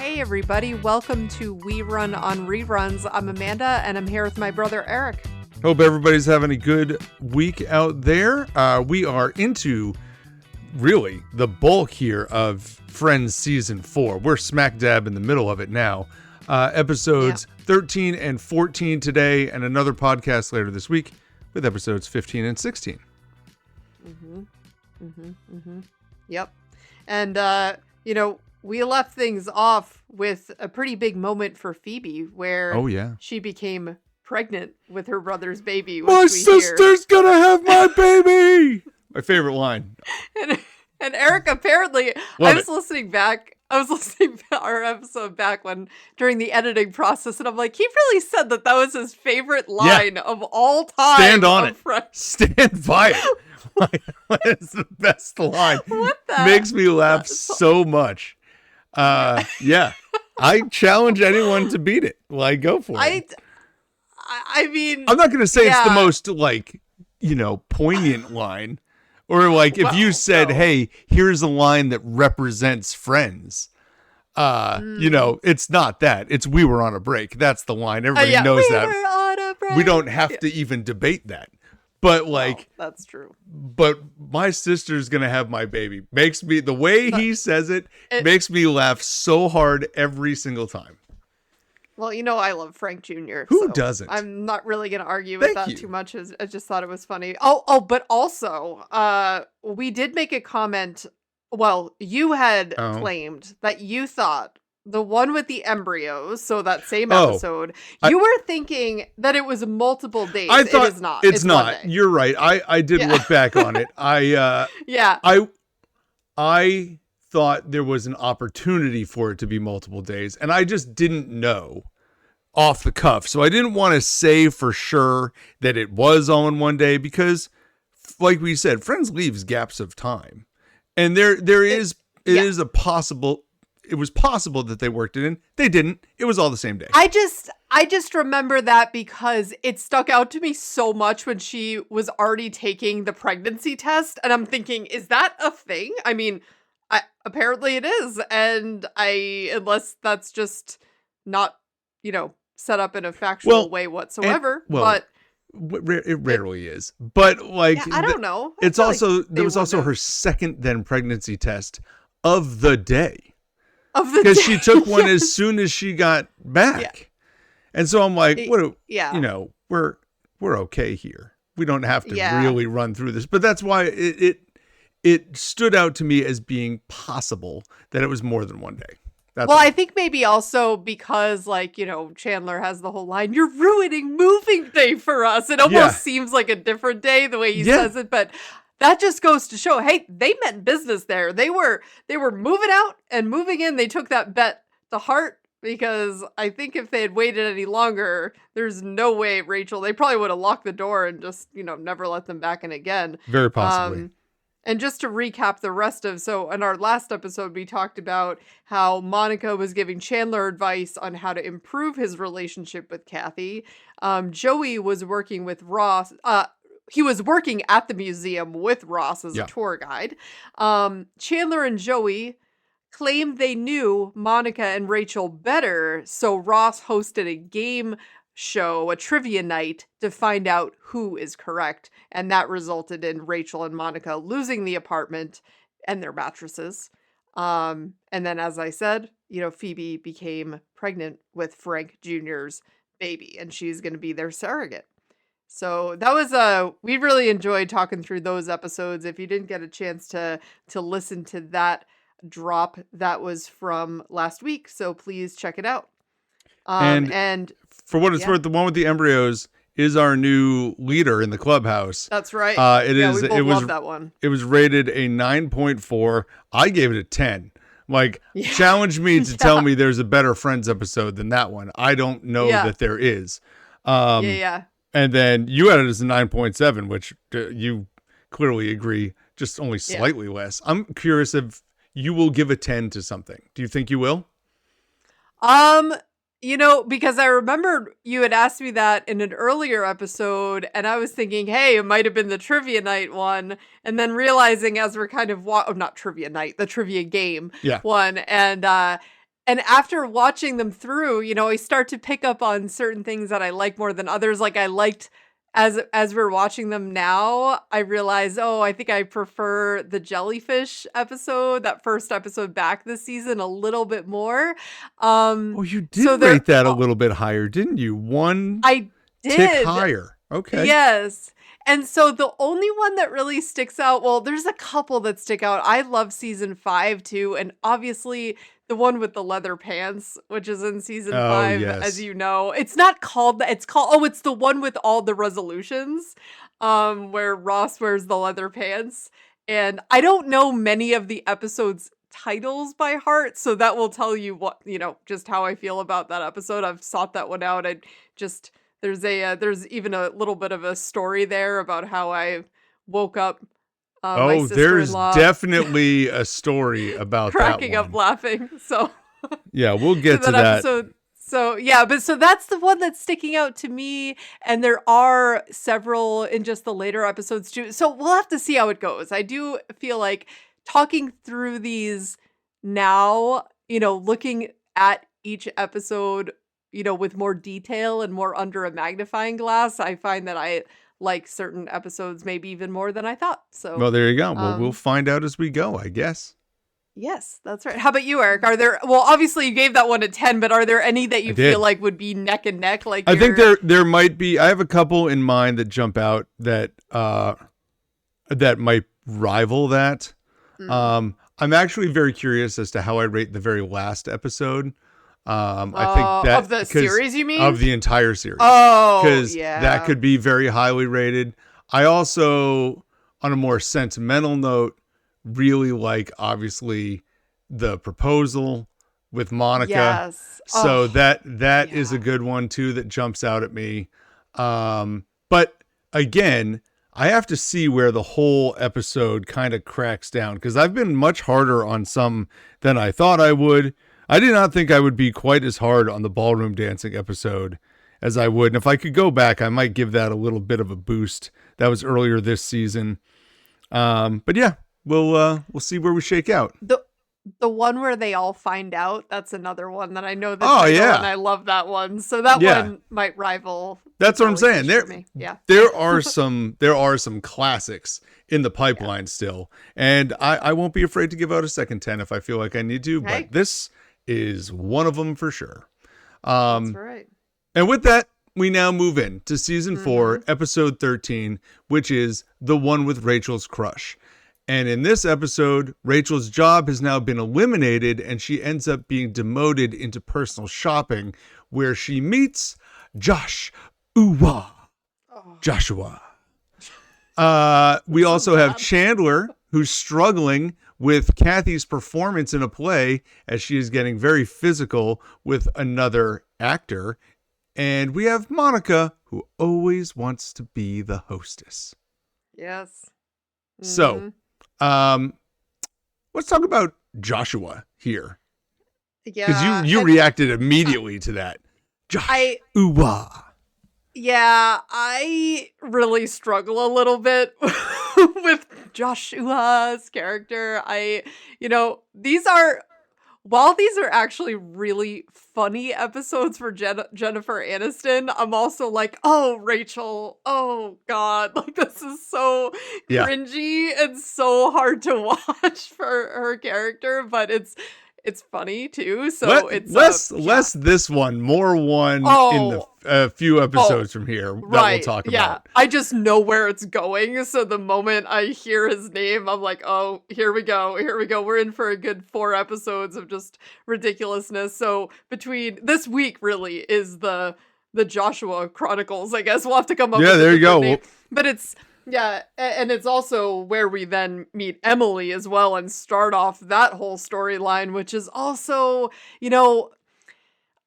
Hey everybody, welcome to We Run on Reruns. I'm Amanda and I'm here with my brother Eric. Hope everybody's having a good week out there. We are into really the bulk here of Friends Season 4. We're smack dab in the middle of it now. Episodes 13 and 14 today, and another podcast later this week with episodes 15 and 16. Yep. And, we left things off with a pretty big moment for Phoebe where she became pregnant with her brother's baby. My sister's gonna have my baby! My favorite line. And Eric, apparently, I was listening to our episode back during the editing process, and I'm like, he really said that was his favorite line of all time. Stand on it. Stand by it. It's the best line. What the? Makes me laugh so much. I challenge anyone to beat it. Like, go for it. I mean, I'm not going to say it's the most, poignant line. Or, if you said, hey, here's a line that represents Friends. It's not that. It's we were on a break. That's the line. Everybody knows that. We were on a break. We don't have to even debate that. But, that's true. But my sister's going to have my baby. Makes me, the way he says it makes me laugh so hard every single time. Well, I love Frank Jr. Who doesn't? I'm not really going to argue with that too much. I just thought it was funny. But also, we did make a comment. Well, you had claimed that you thought the one with the embryos, so that same episode, you were thinking that it was multiple days. I thought it is not. It's not. You're right. I did look back on it. I thought there was an opportunity for it to be multiple days, and I just didn't know off the cuff. So I didn't want to say for sure that it was all in one day because, like we said, Friends leaves gaps of time, and there is a possible. It was possible that they worked it in. They didn't. It was all the same day. I just remember that because it stuck out to me so much when she was already taking the pregnancy test, and I'm thinking, is that a thing? I mean, apparently it is, and unless that's just not, set up in a factual way whatsoever. But it rarely is. But I don't know. It's also there was also her second then pregnancy test of the day. Because she took one as soon as she got back. And so I'm like, we're okay here. We don't have to really run through this. But that's why it stood out to me as being possible that it was more than one day. I think maybe also because, Chandler has the whole line, you're ruining moving day for us. It almost seems like a different day the way he says it. But that just goes to show, hey, they meant business there. They were moving out and moving in. They took that bet to heart because I think if they had waited any longer, there's no way Rachel, they probably would have locked the door and just, never let them back in again. Very possibly. And just to recap the rest so in our last episode, we talked about how Monica was giving Chandler advice on how to improve his relationship with Kathy. Joey was working with Ross. He was working at the museum with Ross as a tour guide. Chandler and Joey claimed they knew Monica and Rachel better, so Ross hosted a game show, a trivia night, to find out who is correct. And that resulted in Rachel and Monica losing the apartment and their mattresses. And then, as I said, Phoebe became pregnant with Frank Jr.'s baby, and she's going to be their surrogate. So that was we really enjoyed talking through those episodes. If you didn't get a chance to listen to that drop, that was from last week. So please check it out. And for what it's worth, the one with the embryos is our new leader in the clubhouse. That's right. We love that one. It was rated a 9.4. I gave it a 10. Challenge me to tell me there's a better Friends episode than that one. I don't know that there is. And then you had it as a 9.7, which you clearly agree, just only slightly less. I'm curious if you will give a 10 to something. Do you think you will? Because I remember you had asked me that in an earlier episode, and I was thinking, hey, it might have been the trivia night one, and then realizing as we're kind of not trivia night, the trivia game one, and And after watching them through, I start to pick up on certain things that I like more than others. Like I liked as we're watching them now, I realize, I think I prefer the jellyfish episode, that first episode back this season, a little bit more. Oh, you did rate that a little bit higher, didn't you? One I did. tick higher. Okay. Yes. And so the only one that really sticks out, well, there's a couple that stick out. I love season 5 too. And obviously the one with the leather pants, which is in season 5, yes. as you know. It's not called that. It's called, it's the one with all the resolutions, where Ross wears the leather pants. And I don't know many of the episodes titles by heart, so that will tell you what, just how I feel about that episode. I've sought that one out. There's even a little bit of a story there about how I woke up my sister-in-law. There's definitely a story about cracking that one. up laughing. So yeah, we'll get to that. Episode. So yeah, so that's the one that's sticking out to me, and there are several in just the later episodes too. So we'll have to see how it goes. I do feel like talking through these now, looking at each episode, with more detail and more under a magnifying glass, I find that I like certain episodes maybe even more than I thought. So well, there you go. Well, we'll find out as we go, I guess. Yes, that's right. How about you, Eric? Obviously you gave that one a 10, but are there any that you feel like would be neck and neck? Like I think there might be. I have a couple in mind that jump out that that might rival that. I'm actually very curious as to how I rate the very last episode. I think that of the series, you mean? Of the entire series. Oh, because yeah. that could be very highly rated. I also, on a more sentimental note, really like obviously the proposal with Monica. Yes. So that is a good one too that jumps out at me. But again, I have to see where the whole episode kind of cracks down, because I've been much harder on some than I thought I would. I did not think I would be quite as hard on the ballroom dancing episode as I would. And if I could go back, I might give that a little bit of a boost. That was earlier this season. But yeah, we'll see where we shake out. The one where they all find out, that's another one that I know that. Oh, yeah. And I love that one. So that one might rival. That's what I'm saying. There are some classics in the pipeline still. And I won't be afraid to give out a second 10 if I feel like I need to. Okay. But this is one of them for sure. That's right. And with that, we now move in to season 4, episode 13, which is the one with Rachel's crush. And in this episode, Rachel's job has now been eliminated, and she ends up being demoted into personal shopping, where she meets Joshua. We also have Chandler, who's struggling with Kathy's performance in a play, as she is getting very physical with another actor. And we have Monica, who always wants to be the hostess. Yes. So, let's talk about Joshua here. Yeah. Because you reacted immediately to that. Joshua. Yeah, I really struggle a little bit with Joshua's character. While these are actually really funny episodes for Jennifer Aniston, I'm also like, oh, Rachel, oh God, like this is so cringy and so hard to watch for her character, but it's funny too. So it's less this one, more one in the few episodes from here that we'll talk about. I just know where it's going. So the moment I hear his name, I'm like, oh, here we go. We're in for a good 4 episodes of just ridiculousness. So between this week really is the Joshua Chronicles, I guess. We'll have to come up with there you go. name. But it's and it's also where we then meet Emily as well and start off that whole storyline, which is also,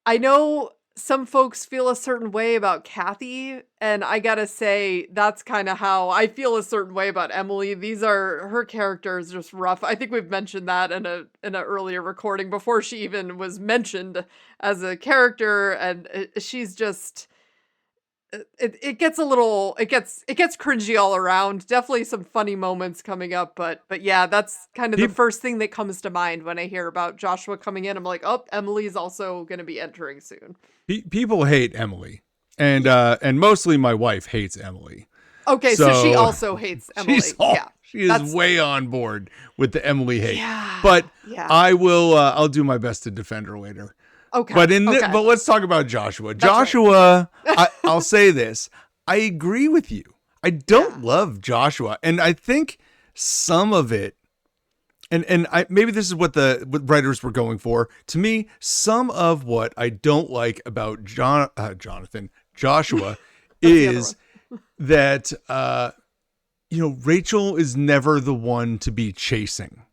I know some folks feel a certain way about Kathy, and I gotta say, that's kind of how I feel a certain way about Emily. Her character is just rough. I think we've mentioned that in an earlier recording before she even was mentioned as a character, and she's just... it gets a little, it gets cringy all around. Definitely some funny moments coming up, but yeah, that's kind of the first thing that comes to mind when I hear about Joshua coming in. I'm like, oh, Emily's also going to be entering soon. People hate Emily, and mostly my wife hates Emily. Okay, so she also hates Emily. She is way on board with the Emily hate. Yeah, but I'll do my best to defend her later. Okay. But but let's talk about Joshua. Joshua, right. I'll say this. I agree with you. I don't love Joshua. And I think some of it, and maybe this is what writers were going for. To me, some of what I don't like about Joshua is that, Rachel is never the one to be chasing.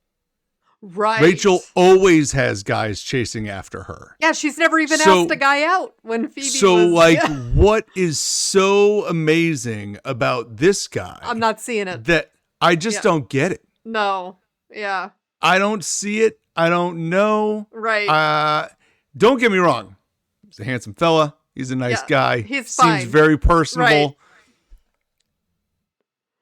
Right. Rachel always has guys chasing after her. Yeah, she's never even asked a guy out when Phoebe what is so amazing about this guy? I'm not seeing it. That I just don't get it. No. Yeah. I don't see it. I don't know. Right. Don't get me wrong. He's a handsome fella. He's a nice guy. He's fine. Seems very personable. Right.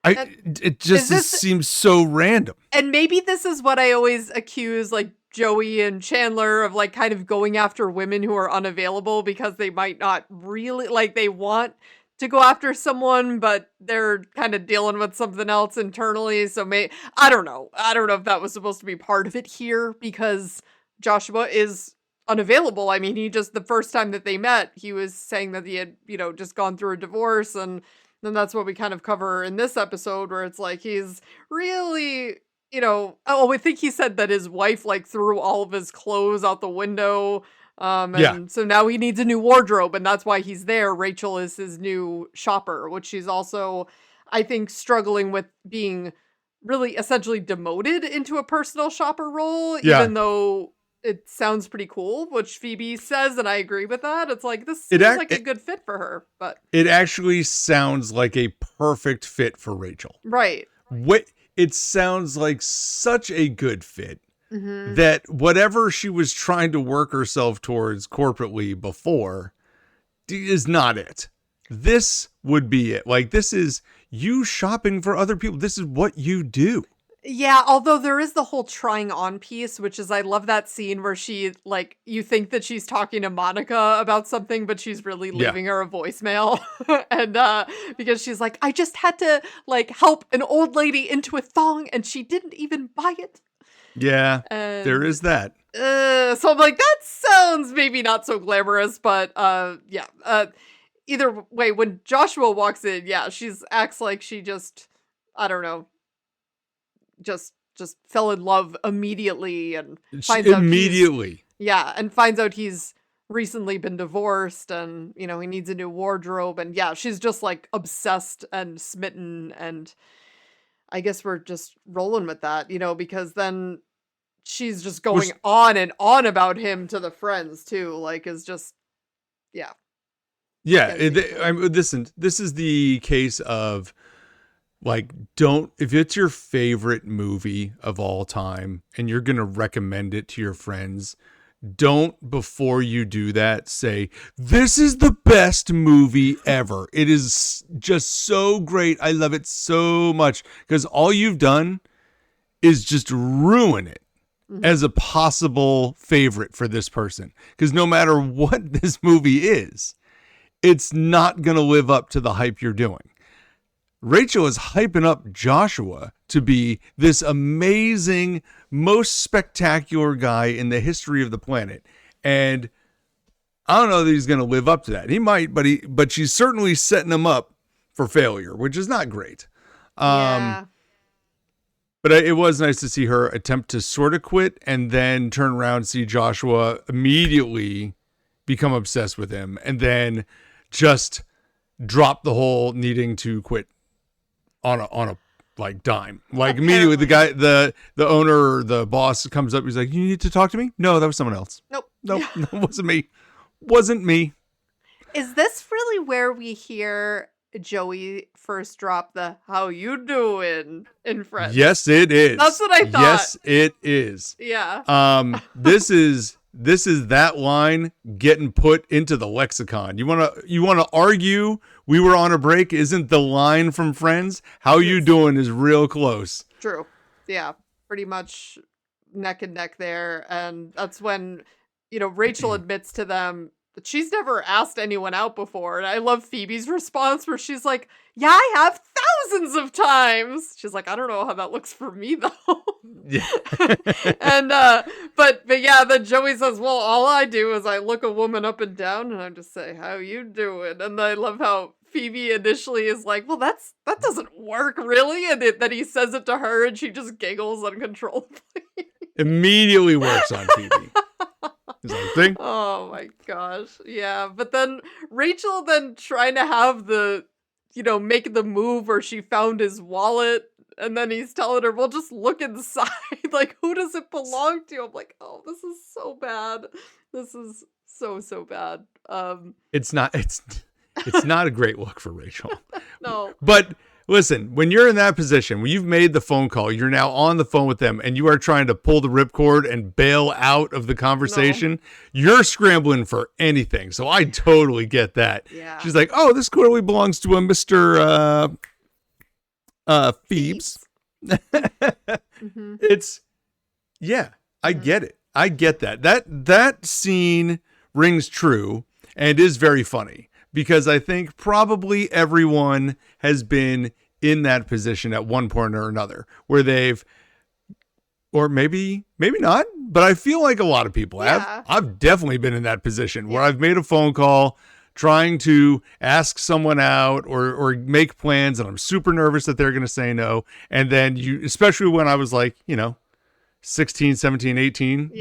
It just seems so random. And maybe this is what I always accuse like Joey and Chandler of, like, kind of going after women who are unavailable because they might not really, like, they want to go after someone, but they're kind of dealing with something else internally. So I don't know. I don't know if that was supposed to be part of it here because Joshua is unavailable. I mean, the first time that they met, he was saying that he had, just gone through a divorce, and then that's what we kind of cover in this episode where it's like he's really, I think he said that his wife like threw all of his clothes out the window. So now he needs a new wardrobe, and that's why he's there. Rachel is his new shopper, which she's also, I think, struggling with being really essentially demoted into a personal shopper role, even though it sounds pretty cool, which Phoebe says, and I agree with that. It's like, this seems like a good fit for her, but it actually sounds like a perfect fit for Rachel. Right. It sounds like such a good fit that whatever she was trying to work herself towards corporately before is not it. This would be it. Like, this is you shopping for other people. This is what you do. Yeah, although there is the whole trying on piece, which is, I love that scene where she, like, you think that she's talking to Monica about something, but she's really leaving her a voicemail. And because she's like, I just had to, like, help an old lady into a thong, and she didn't even buy it. Yeah, there is that. So I'm like, that sounds maybe not so glamorous, but either way, when Joshua walks in, she acts like she just, I don't know, just fell in love immediately and finds out he's recently been divorced and, he needs a new wardrobe. And she's just like obsessed and smitten. And I guess we're just rolling with that, because then she's just going on and on about him to the friends too. Like, is just, listen, this is the case of, like, if it's your favorite movie of all time and you're going to recommend it to your friends, don't, before you do that, say, this is the best movie ever. It is just so great. I love it so much. Because all you've done is just ruin it as a possible favorite for this person. Because no matter what this movie is, it's not going to live up to the hype you're doing. Rachel is hyping up Joshua to be this amazing, most spectacular guy in the history of the planet. And I don't know that he's going to live up to that. He might, but she's certainly setting him up for failure, which is not great. But it was nice to see her attempt to sort of quit and then turn around and see Joshua immediately become obsessed with him and then just drop the whole needing to quit on a like dime. Like immediately the guy, the owner or the boss comes up. He's like, you need to talk to me? No, that was someone else. Nope. That wasn't me. Wasn't me. Is this really where we hear Joey first drop the "how you doing" in Friends? Yes, it is. That's what I thought. Yes, it is. Yeah. This is this is that line getting put into the lexicon. You want to argue we were on a break isn't the line from Friends? How you doing is real close. True. Yeah, pretty much neck and neck there. And that's when, Rachel admits to them that she's never asked anyone out before. And I love Phoebe's response where she's like, yeah, I have thousands of times. She's like, I don't know how that looks for me though. Yeah. And but yeah, then Joey says, well, all I do is I look a woman up and down and I just say, how you doing? And I love how Phoebe initially is like, well, that doesn't work really. And then he says it to her and she just giggles uncontrollably. Immediately works on Phoebe. Is that a thing? Oh my gosh. Yeah. But then Rachel then trying to have the, make the move where she found his wallet. And then he's telling her, well, just look inside. Like, who does it belong to? I'm like, oh, this is so bad. This is so bad. It's not a great look for Rachel. No. But listen, when you're in that position, when you've made the phone call, you're now on the phone with them and you are trying to pull the ripcord and bail out of the conversation, you're scrambling for anything. So I totally get that. Yeah. She's like, oh, this clearly belongs to a Mr. Phoebes. Mm-hmm. I get it. I get that. That scene rings true and is very funny because I think probably everyone has been in that position at one point or another where they've, or maybe not, but I feel like a lot of people have. I've definitely been in that position where I've made a phone call trying to ask someone out or make plans and I'm super nervous that they're going to say no. And then especially when I was like, 16, 17, 18,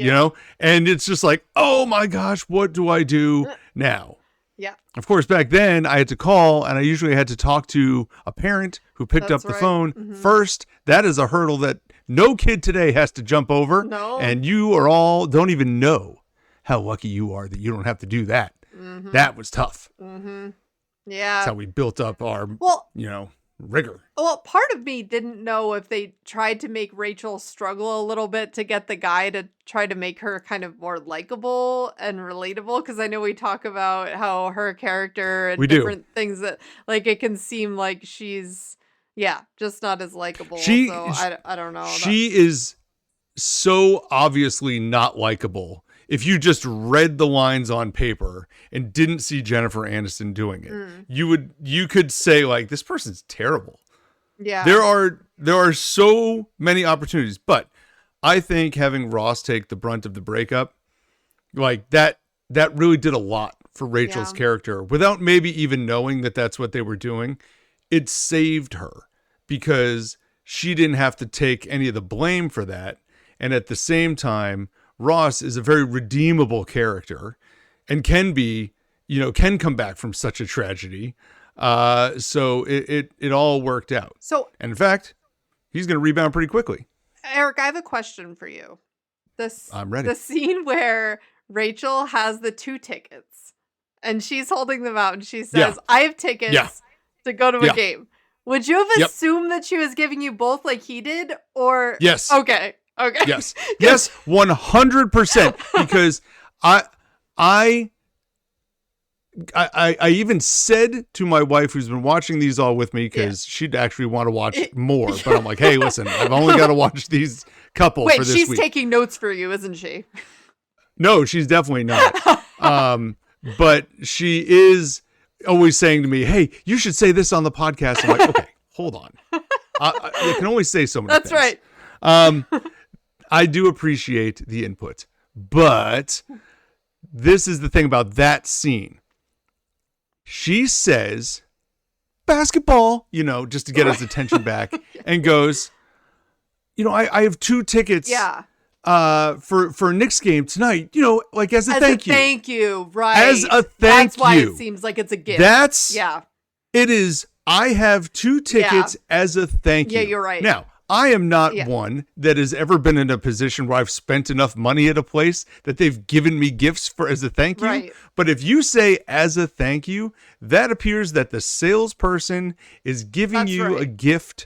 and it's just like, oh my gosh, what do I do now? Yeah. Of course, back then I had to call and I usually had to talk to a parent who picked up the phone first. That is a hurdle that no kid today has to jump over. No. And you are all don't even know how lucky you are that you don't have to do that. Mm-hmm. That was tough. Mm-hmm. Yeah. That's how we built up our, rigor. Well, part of me didn't know if they tried to make Rachel struggle a little bit to get the guy to try to make her kind of more likable and relatable. Because I know we talk about how her character and different things that, like, it can seem like she's, just not as likable. I don't know. She is so obviously not likable. If you just read the lines on paper and didn't see Jennifer Aniston doing it, you could say like, this person's terrible. Yeah. There are so many opportunities, but I think having Ross take the brunt of the breakup, like that really did a lot for Rachel's character without maybe even knowing that that's what they were doing. It saved her because she didn't have to take any of the blame for that. And at the same time, Ross is a very redeemable character and can come back from such a tragedy. So it all worked out. So, and in fact, he's going to rebound pretty quickly. Eric, I have a question for you. I'm ready. The scene where Rachel has the 2 tickets and she's holding them out and she says, I have tickets to go to a game. Would you have assumed that she was giving you both like he did? Or yes. Okay. Yes, 100%. Because I even said to my wife, who's been watching these all with me, because she'd actually want to watch more. But I'm like, hey, listen, I've only got to watch these couple for this week. Wait, she's taking notes for you, isn't she? No, she's definitely not. But she is always saying to me, hey, you should say this on the podcast. I'm like, okay, hold on. I can only say so many things. That's right. I do appreciate the input, but this is the thing about that scene. She says basketball, just to get his attention back and goes, I have 2 tickets for Knicks game tonight, like as a thank you. Thank you. Right. As a thank That's why you. it seems like it's a gift. It is. I have 2 tickets as a thank you. Yeah, you're right. Now, I am not one that has ever been in a position where I've spent enough money at a place that they've given me gifts for as a thank you. Right. But if you say as a thank you, that appears that the salesperson is giving you a gift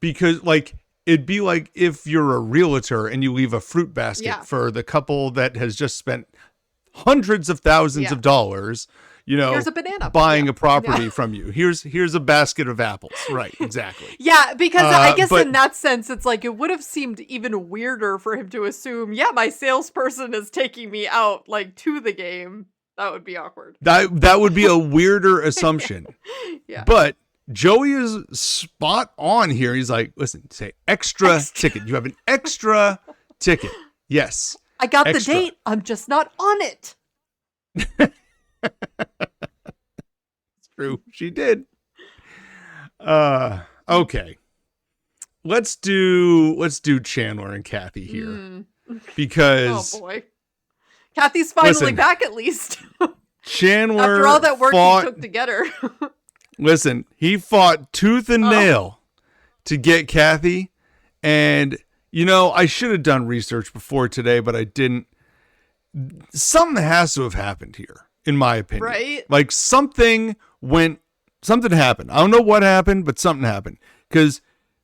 because like it'd be like if you're a realtor and you leave a fruit basket Yeah. for the couple that has just spent hundreds of thousands of dollars, Here's a banana. buying a property from you. Here's a basket of apples. Right, exactly. Yeah, because I guess but- in that sense, it's like it would have seemed even weirder for him to assume, yeah, my salesperson is taking me out like to the game. That would be awkward. That would be a weirder assumption. Yeah. But Joey is spot on here. He's like, listen, say extra ticket. You have an extra ticket. Yes. I got extra. the date. I'm just not on it. It's true. She did. Okay. Let's do Chandler and Kathy here. Because oh boy. Kathy's finally listen, back at least. Chandler After all that work he took to get her. Listen, he fought tooth and nail to get Kathy. And, I should have done research before today, but I didn't. Something has to have happened here, in my opinion. Right? Like something happened. I don't know what happened, but something happened. Because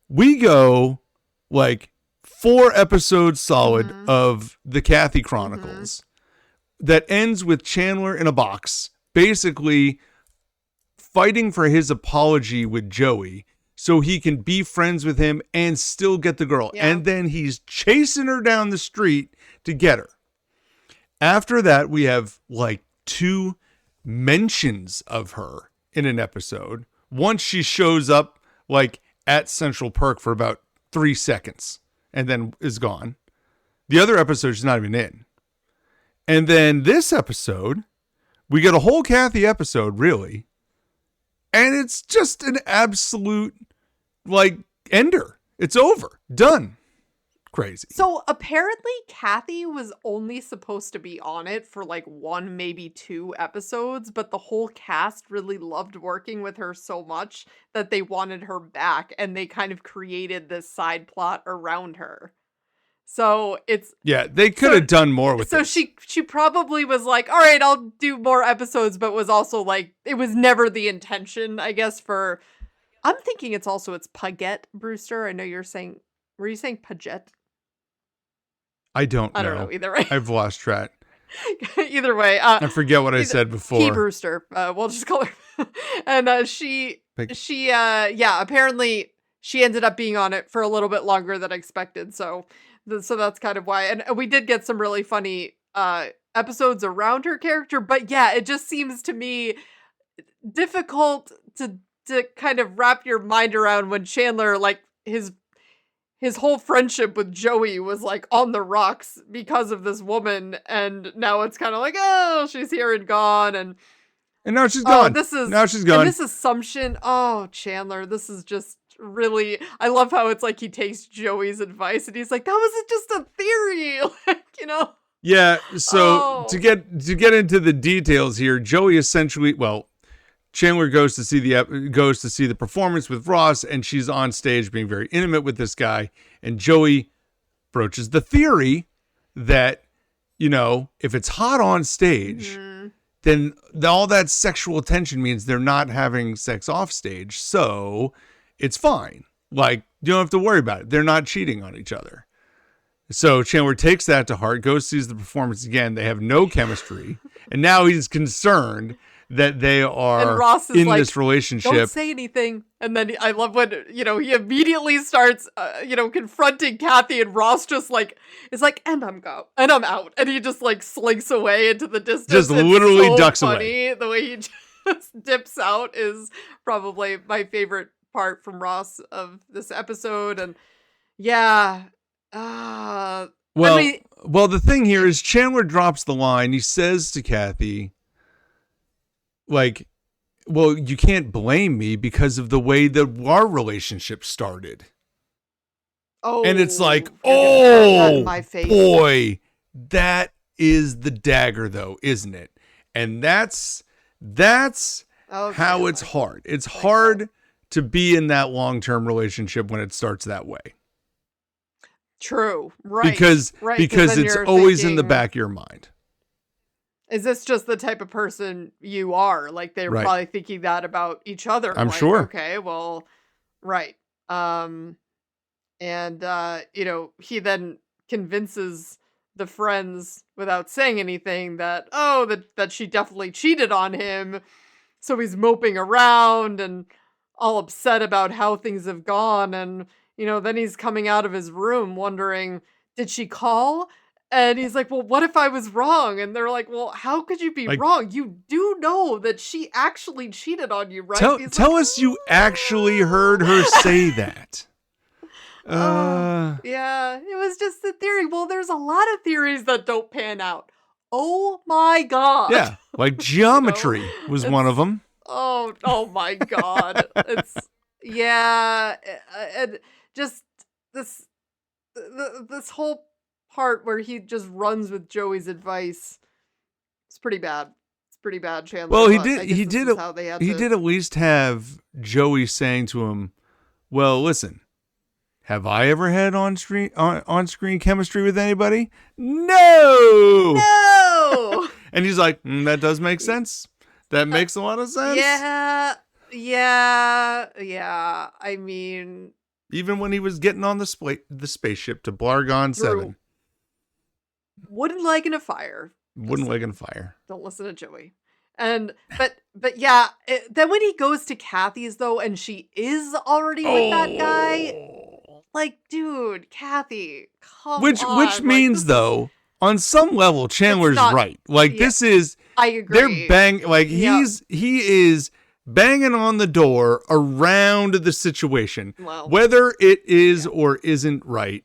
we go like 4 episodes solid of the Kathy Chronicles that ends with Chandler in a box, basically fighting for his apology with Joey so he can be friends with him and still get the girl. Yeah. And then he's chasing her down the street to get her. After that, we have like 2 mentions of her in an episode. Once she shows up like at Central Perk for about 3 seconds and then is gone. The other episode she's not even in. And then this episode, we get a whole Kathy episode, really. And it's just an absolute, like, ender. It's over. Done. Crazy. So apparently Kathy was only supposed to be on it for like 1, maybe 2 episodes, but the whole cast really loved working with her so much that they wanted her back, and they kind of created this side plot around her. So it's they could have done more with so this. she probably was like, all right, I'll do more episodes, but was also like, it was never the intention, I guess, for, I'm thinking it's Paget Brewster. I know you're saying, were you saying Paget? I don't know either way. I've lost track. Either way. I forget what I said before. P. Brewster. We'll just call her. And apparently she ended up being on it for a little bit longer than expected. So that's kind of why. And we did get some really funny episodes around her character. But yeah, it just seems to me difficult to kind of wrap your mind around when Chandler, like, his whole friendship with Joey was like on the rocks because of this woman, and now it's kind of like, oh, she's here and gone, and now she's gone. Now she's gone. And this assumption, Chandler, this is just really, I love how it's like he takes Joey's advice and he's like, that was just a theory, like, Yeah. So to get into the details here, Joey essentially, Chandler goes to see the performance with Ross, and she's on stage being very intimate with this guy. And Joey broaches the theory that, if it's hot on stage, then all that sexual tension means they're not having sex off stage. So it's fine. Like, you don't have to worry about it. They're not cheating on each other. So Chandler takes that to heart, goes, sees the performance again. They have no chemistry. And now he's concerned that they are in this relationship. Don't say anything. And then I love when, he immediately starts, confronting Kathy, and Ross just like, is like, and I'm out. And he just like slinks away into the distance. Just literally ducks away. The way he just dips out is probably my favorite part from Ross of this episode. And yeah. The thing here is Chandler drops the line. He says to Kathy, like, well, you can't blame me because of the way that our relationship started. Oh, and it's like, my face. Boy, that is the dagger, though, isn't it? And that's how it's hard. It's hard to be in that long-term relationship when it starts that way. True, right? Because it's always in the back of your mind. Is this just the type of person you are? Like, they're probably thinking that about each other. I'm like, sure. Okay, well, right. And, he then convinces the friends without saying anything that, that she definitely cheated on him. So he's moping around and all upset about how things have gone. And, then he's coming out of his room wondering, did she call? And he's like, well, what if I was wrong? And they're like, well, how could you be Like, wrong? You do know that she actually cheated on you, right? Tell us you actually heard her say that. Yeah, it was just a theory. Well, there's a lot of theories that don't pan out. Oh my God. Yeah, like geometry was one of them. Oh my God. Yeah, and just this whole part where he just runs with Joey's advice. It's pretty bad. It's pretty bad, Chandler. Well, he did at least have Joey saying to him, well, listen, have I ever had on-screen chemistry with anybody? No! No! And he's like, that does make sense. That makes a lot of sense. Yeah. I mean... Even when he was getting on the spaceship to Blargon 7. Wooden leg in a fire. Wooden leg in a fire. Don't listen to Joey. And but yeah, then when he goes to Kathy's though, and she is already with that guy, like, dude, Kathy, come on. Which means though, on some level, Chandler's right. Like this is, I agree. They're he is banging on the door around the situation, whether it is or isn't right.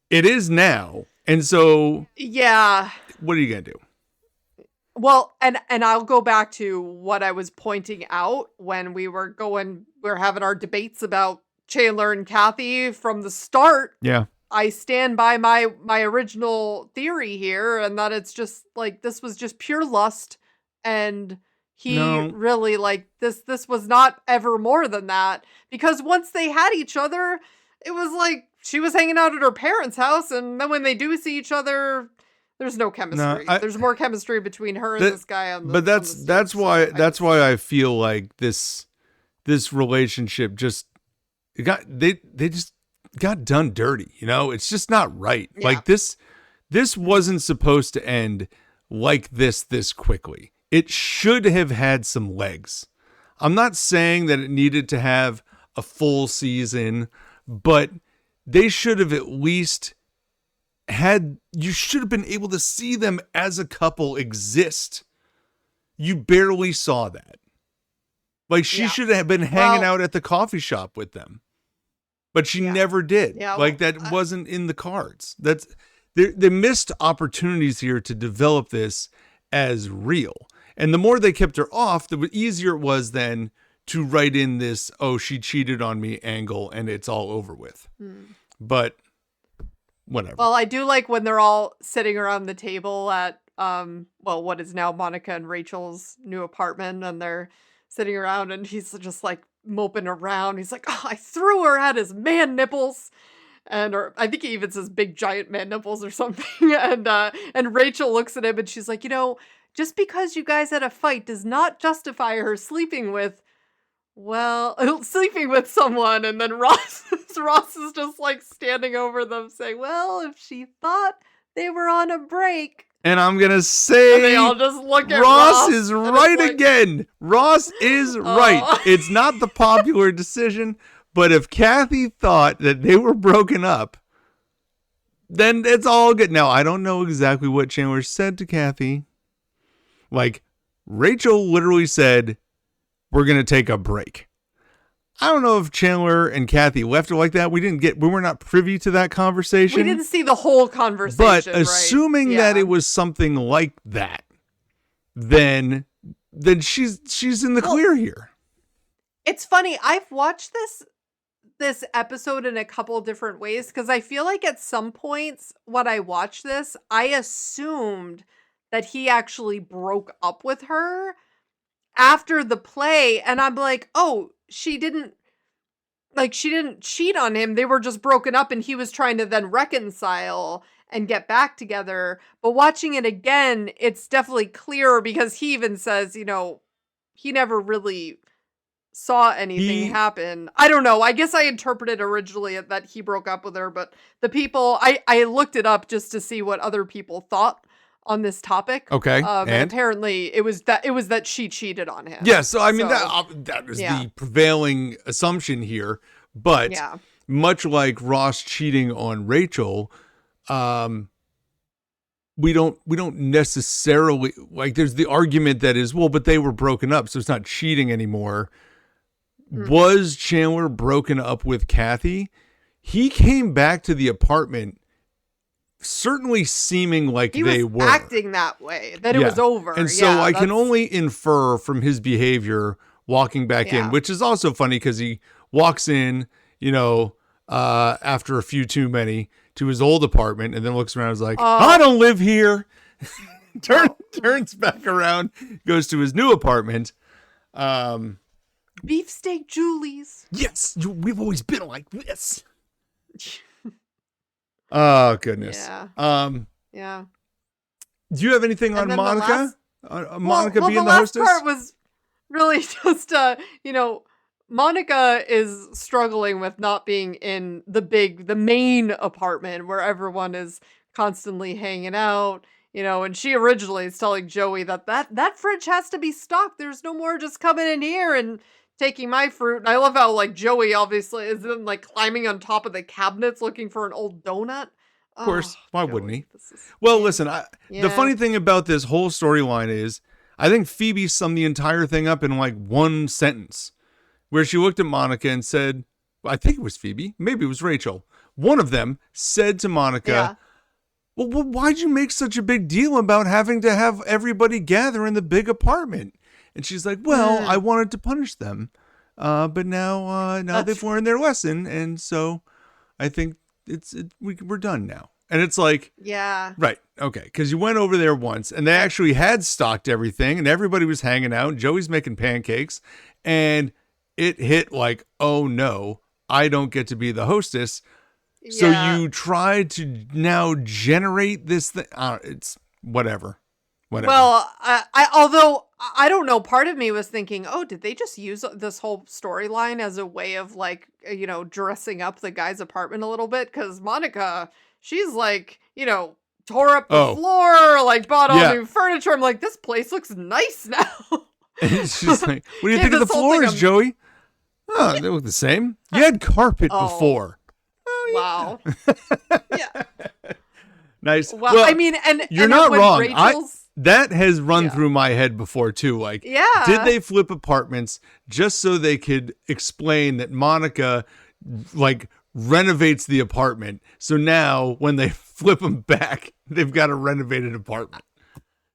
It is now, and so what are you gonna do? Well, and I'll go back to what I was pointing out when we were having our debates about Chandler and Kathy from the start. Yeah. I stand by my original theory here, and that it's just like this was just pure lust, and he really like this was not ever more than that, because once they had each other, it was like she was hanging out at her parents' house, and then when they do see each other, there's no chemistry. There's more chemistry between her and this guy on the But that's why I feel like this relationship just they just got done dirty, It's just not right. Yeah. Like this wasn't supposed to end like this quickly. It should have had some legs. I'm not saying that it needed to have a full season, but they should have at least you should have been able to see them as a couple exist. You barely saw that. Like she should have been hanging out at the coffee shop with them. But she never did. Yeah, like that wasn't in the cards. They missed opportunities here to develop this as real. And the more they kept her off, the easier it was then to write in this, she cheated on me angle and it's all over with. But whatever. Well, I do like when they're all sitting around the table at what is now Monica and Rachel's new apartment, and they're sitting around and he's just like moping around. He's like, I threw her at his man nipples. Or I think he even says big giant man nipples or something. And Rachel looks at him and she's like, just because you guys had a fight does not justify her sleeping with someone. And then Ross is just like standing over them saying, well, if she thought they were on a break. And I'm going to say, and they all just look at Ross is right again. Ross is right. It's not the popular decision, but if Kathy thought that they were broken up, then it's all good. Now, I don't know exactly what Chandler said to Kathy. Like, Rachel literally said, we're going to take a break. I don't know if Chandler and Kathy left it like that. We were not privy to that conversation. We didn't see the whole conversation. But assuming that it was something like that, then she's in the clear here. It's funny. I've watched this episode in a couple different ways, because I feel like at some points when I watched this, I assumed that he actually broke up with her after the play, and I'm like, she didn't cheat on him. They were just broken up and he was trying to then reconcile and get back together. But watching it again, it's definitely clearer, because he even says, he never really saw anything happen. I don't know. I guess I interpreted originally that he broke up with her, but the people, I looked it up just to see what other people thought on this topic. Okay. And apparently it was that she cheated on him. Yeah. So, I mean, that is the prevailing assumption here. But much like Ross cheating on Rachel, we don't necessarily, like, there's the argument that is, well, but they were broken up, so it's not cheating anymore. Was Chandler broken up with Kathy? He came back to the apartment certainly seeming like they were acting that way, that it was over. And so I can only infer from his behavior walking back in, which is also funny because he walks in, after a few too many, to his old apartment, and then looks around and is like, I don't live here. Turns back around, goes to his new apartment. Beefsteak Julie's. Yes, we've always been like this. Oh, goodness. Yeah. Do you have anything on Monica? Monica being the hostess? The last part was really just, Monica is struggling with not being in the main apartment where everyone is constantly hanging out, and she originally is telling Joey that fridge has to be stocked. There's no more just coming in here and taking my fruit. And I love how, like, Joey obviously is then, like, climbing on top of the cabinets looking for an old donut. Of course. Why wouldn't he? Well, listen, the funny thing about this whole storyline is I think Phoebe summed the entire thing up in, like, one sentence where she looked at Monica and said, I think it was Phoebe, maybe it was Rachel. One of them said to Monica, well, why'd you make such a big deal about having to have everybody gather in the big apartment? And she's like, well, I wanted to punish them. But now they've learned their lesson. And so I think we're done now. And it's like, right. Okay. Cause you went over there once and they actually had stocked everything and everybody was hanging out. Joey's making pancakes and it hit like, oh no, I don't get to be the hostess. So you tried to now generate this thing. It's whatever. Well, although I don't know, part of me was thinking, oh, did they just use this whole storyline as a way of, like, dressing up the guy's apartment a little bit? Because Monica, she's like, tore up the floor, like bought all new furniture. I'm like, this place looks nice now. And she's like, what do you think of the floors, Joey? Oh, they look the same. You had carpet before. Wow. Yeah. Nice. Well, I mean, and you're not wrong. That has run through my head before too. Like, did they flip apartments just so they could explain that Monica, like, renovates the apartment? So now when they flip them back, they've got a renovated apartment.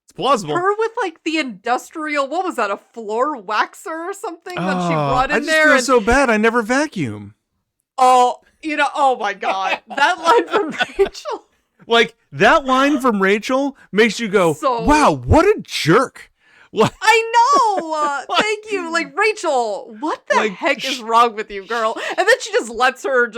It's plausible. Her with, like, the industrial, what was that, a floor waxer or something that she brought in there? I just feel so bad. I never vacuum. Oh, oh my God. That line from Rachel. Like, that line from Rachel makes you go, wow, what a jerk. I know. Thank you. Like, Rachel, what the heck is wrong with you, girl? And then she just lets her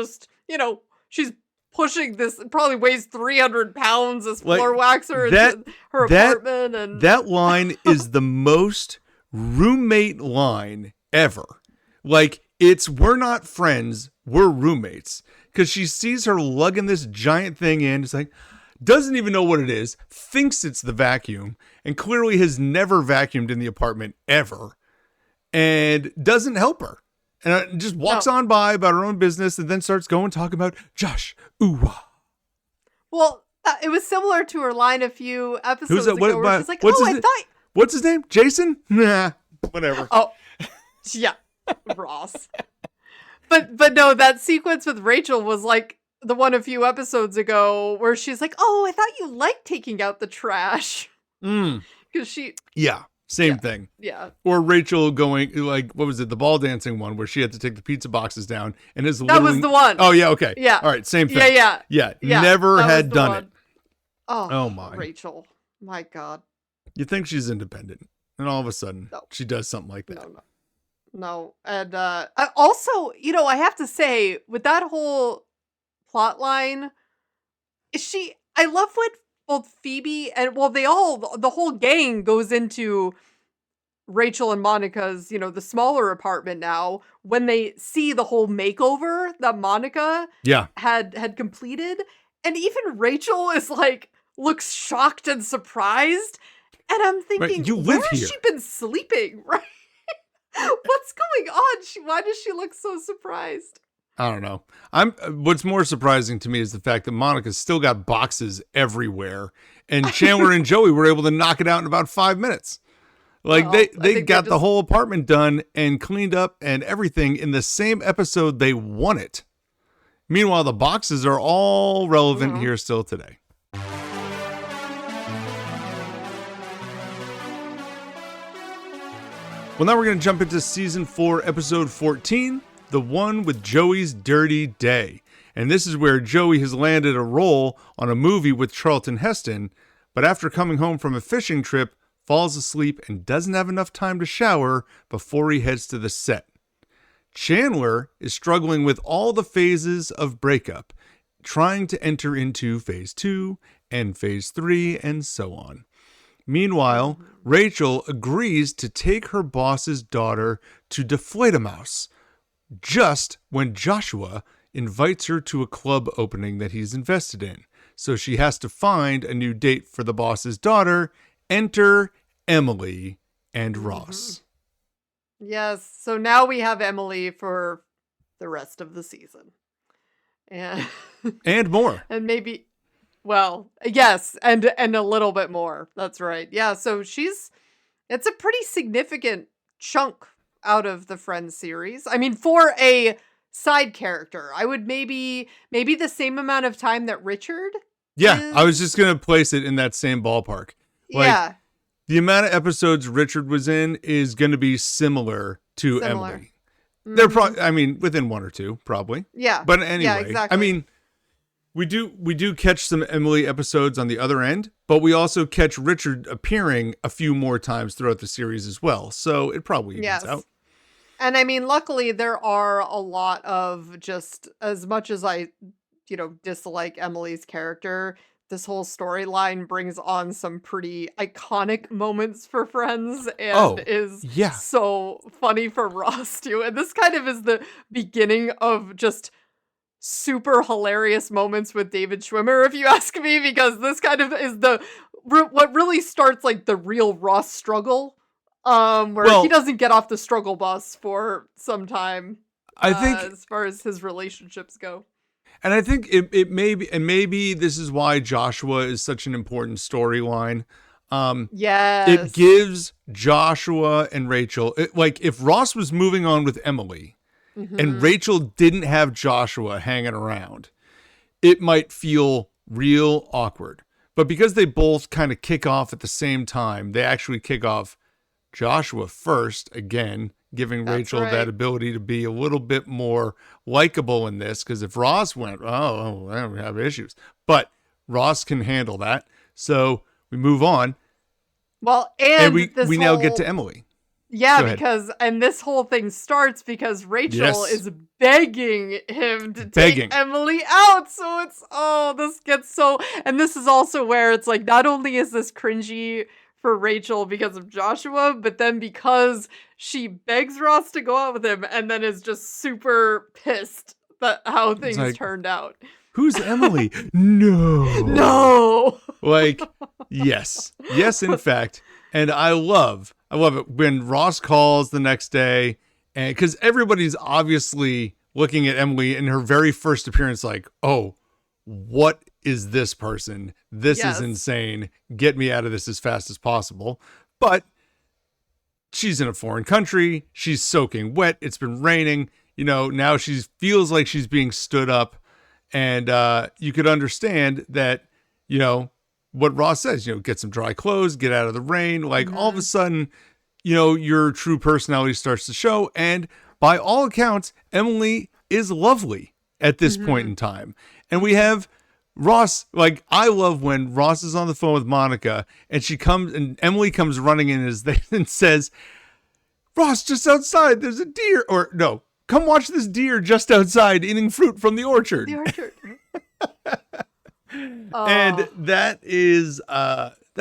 she's pushing this, probably weighs 300 pounds, this floor waxer into her apartment. And that line is the most roommate line ever. Like, we're not friends, we're roommates. Because she sees her lugging this giant thing in. It's like, doesn't even know what it is. Thinks it's the vacuum. And clearly has never vacuumed in the apartment ever. And doesn't help her. And just walks on by about her own business. And then starts going talking about Josh. Ooh. Well, it was similar to her line a few episodes ago. Where she's like, what's his name? Jason? Nah. Whatever. Oh. Yeah. Ross. But no, that sequence with Rachel was like the one a few episodes ago where she's like, oh, I thought you liked taking out the trash. Because she... Yeah, same thing. Yeah. Or Rachel going, like, what was it? The ball dancing one where she had to take the pizza boxes down. And that was the one. Oh, yeah, okay. Yeah. All right, same thing. Yeah, never had done it. Oh, my. Rachel. My God. You think she's independent. And all of a sudden, she does something like that. No. And also, I have to say, with that whole plot line, I love what both Phoebe and, the whole gang goes into Rachel and Monica's, the smaller apartment now, when they see the whole makeover that Monica had completed, and even Rachel is like, looks shocked and surprised. And I'm thinking, right, you live where here. has she been sleeping? Right? What's going on? Why does she look so surprised? I don't know. What's more surprising to me is the fact that Monica's still got boxes everywhere, and Chandler and Joey were able to knock it out in about 5 minutes. Like they got the whole apartment done and cleaned up and everything in the same episode they won it. Meanwhile, the boxes are all relevant here still today. Well, now we're going to jump into season 4, episode 14, The One with Joey's Dirty Day. And this is where Joey has landed a role on a movie with Charlton Heston, but after coming home from a fishing trip, falls asleep and doesn't have enough time to shower before he heads to the set. Chandler is struggling with all the phases of breakup, trying to enter into phase 2 and phase 3 and so on. Meanwhile, Rachel agrees to take her boss's daughter to Deflate-A-Mouse just when Joshua invites her to a club opening that he's invested in. So she has to find a new date for the boss's daughter. Enter Emily and Ross. Yes. So now we have Emily for the rest of the season. And more. And maybe... Well, yes, and a little bit more. That's right. Yeah, so it's a pretty significant chunk out of the Friends series. I mean, for a side character, I would maybe the same amount of time that Richard is. I was just going to place it in that same ballpark. Like, the amount of episodes Richard was in is going to be similar to Emily. They're probably, within 1 or 2, probably. Yeah. But anyway, yeah, exactly. We do catch some Emily episodes on the other end, but we also catch Richard appearing a few more times throughout the series as well. So it probably evens out. And luckily there are a lot of, just as much as I, dislike Emily's character, this whole storyline brings on some pretty iconic moments for Friends and is so funny for Ross too. And this kind of is the beginning of just super hilarious moments with David Schwimmer, if you ask me, because this kind of is what really starts like the real Ross struggle, where he doesn't get off the struggle bus for some time. I think as far as his relationships go. And I think it may be, and maybe this is why Joshua is such an important storyline. It gives Joshua and Rachel, like if Ross was moving on with Emily, and Rachel didn't have Joshua hanging around, it might feel real awkward. But because they both kind of kick off at the same time, they actually kick off Joshua first, again, giving Rachel that ability to be a little bit more likable in this. Because if Ross went, I don't have issues. But Ross can handle that. So we move on. Well, and we now get to Emily. Yeah, and this whole thing starts because Rachel is begging him to take Emily out. So this gets so, and this is also where it's like, not only is this cringy for Rachel because of Joshua, but then because she begs Ross to go out with him and then is just super pissed at how things turned out. Who's Emily? No. Like, yes, in fact. And I love it when Ross calls the next day, and because everybody's obviously looking at Emily in her very first appearance like, oh, what is this person? This is insane. Get me out of this as fast as possible. But she's in a foreign country. She's soaking wet. It's been raining. Now she feels like she's being stood up. And you could understand that, what Ross says, get some dry clothes, get out of the rain. Like all of a sudden, your true personality starts to show. And by all accounts, Emily is lovely at this point in time. And we have Ross, like I love when Ross is on the phone with Monica and Emily comes running in and says, Ross, just outside, there's a deer. Or no, come watch this deer just outside eating fruit from the orchard. The orchard. And that's